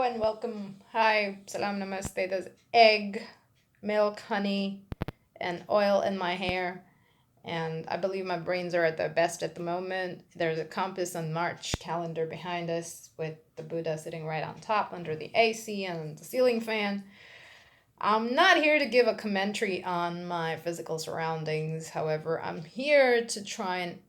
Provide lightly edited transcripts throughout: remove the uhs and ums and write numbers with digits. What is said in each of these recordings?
Hello and welcome. Hi, salam namaste. There's egg, milk, honey, and oil in my hair. And I believe my brains are at their best at the moment. There's a compass and March calendar behind us with the Buddha sitting right on top under the AC and the ceiling fan. I'm not here to give a commentary on my physical surroundings. However, I'm here to try and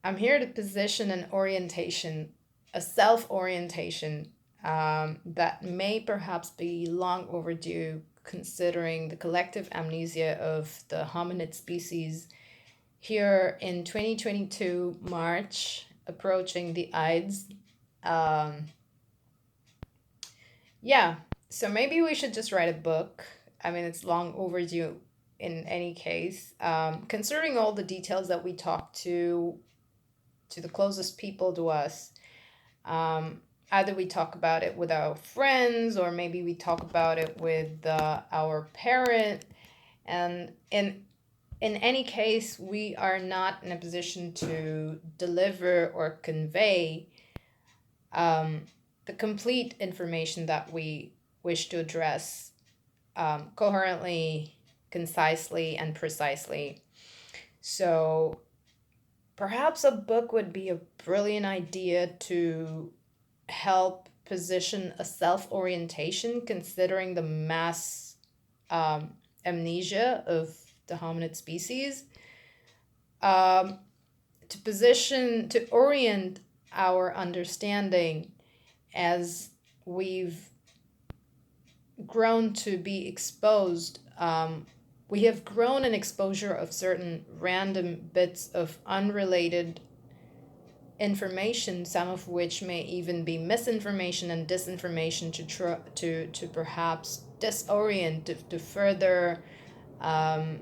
I'm here to position an orientation, a self orientation that may perhaps be long overdue considering the collective amnesia of the hominid species here in 2022, March, approaching the Ides. Um, yeah, so maybe we should just write a book. I mean, it's long overdue in any case. Considering all the details that we talked to the closest people to us. Um, Either we talk about it with our friends, or maybe we talk about it with our parent. And in any case, we are not in a position to deliver or convey the complete information that we wish to address coherently, concisely, and precisely. So perhaps a book would be a brilliant idea to help position a self orientation, considering the mass amnesia of the hominid species, um, to orient our understanding as we've grown to be exposed. We have grown in exposure of certain random bits of unrelated information, some of which may even be misinformation and disinformation to perhaps disorient, to further um,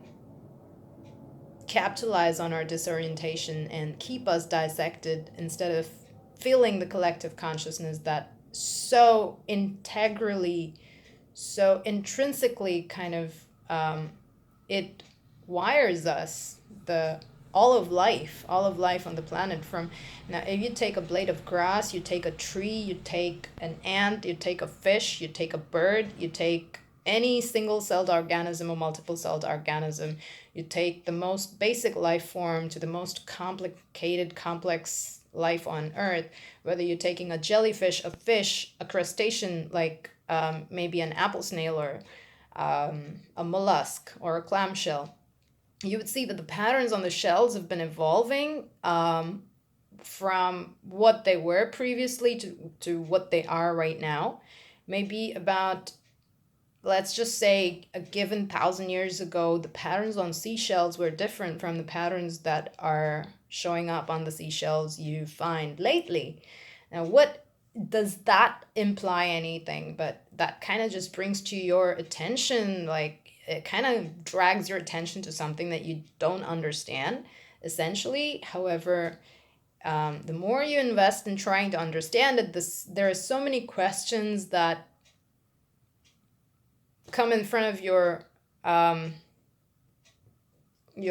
capitalize on our disorientation and keep us dissected instead of feeling the collective consciousness that so integrally, so intrinsically kind of it wires us, the all of life on the planet. From now, if you take a blade of grass, you take a tree, you take an ant, you take a fish, you take a bird, you take any single-celled organism or multiple-celled organism, you take the most basic life form to the most complicated, complex life on earth, whether you're taking a jellyfish, a fish, a crustacean like maybe an apple snail, or a mollusk or a clamshell, you would see that the patterns on the shells have been evolving from what they were previously to what they are right now. Maybe about, let's just say, a given 1,000 years ago, the patterns on seashells were different from the patterns that are showing up on the seashells you find lately. Now, what does that imply anything? But that kind of just brings to your attention, like, it kind of drags your attention to something that you don't understand, essentially. However, the more you invest in trying to understand it, there are so many questions that come in front of your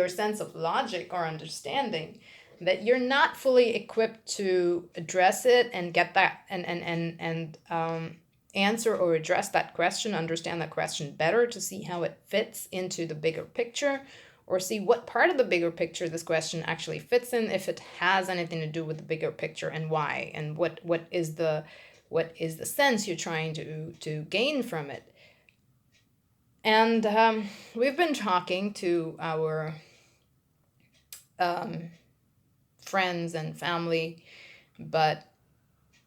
sense of logic or understanding, that you're not fully equipped to address it and get that and answer or address that question, understand that question better, to see how it fits into the bigger picture, or see what part of the bigger picture this question actually fits in, if it has anything to do with the bigger picture, and why, and what is the sense you're trying to gain from it. And we've been talking to our friends and family, but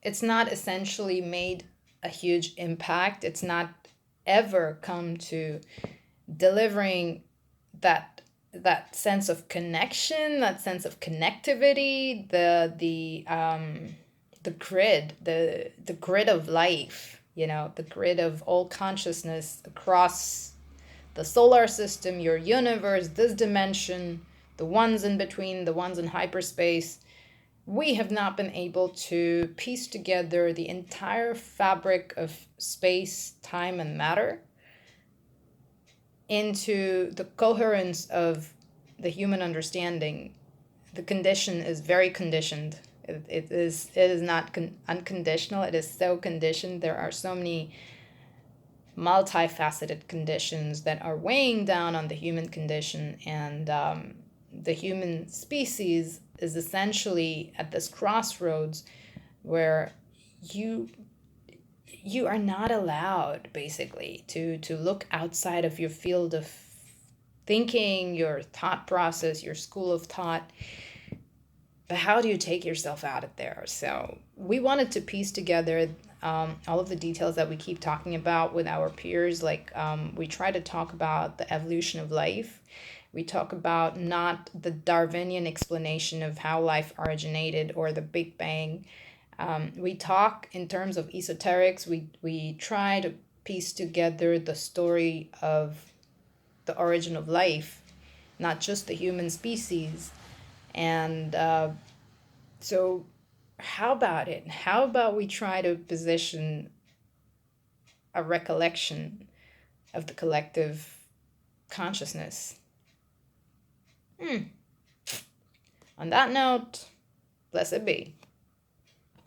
it's not essentially made a huge impact. It's not ever come to delivering that sense of connection, that sense of connectivity, the grid, the grid of life, the grid of all consciousness across the solar system, your universe, this dimension, the ones in between, the ones in hyperspace. We have not been able to piece together the entire fabric of space, time, and matter into the coherence of the human understanding. The condition is very conditioned. It is not unconditional. It is so conditioned. There are so many multifaceted conditions that are weighing down on the human condition, and the human species is essentially at this crossroads where you you are not allowed basically to look outside of your field of thinking, your thought process, your school of thought. But how do you take yourself out of there? So we wanted to piece together all of the details that we keep talking about with our peers. Like we try to talk about the evolution of life. We talk about not the Darwinian explanation of how life originated or the Big Bang. We talk in terms of esoterics. We try to piece together the story of the origin of life, not just the human species. And so, how about it? How about we try to position a recollection of the collective consciousness? On that note, blessed be.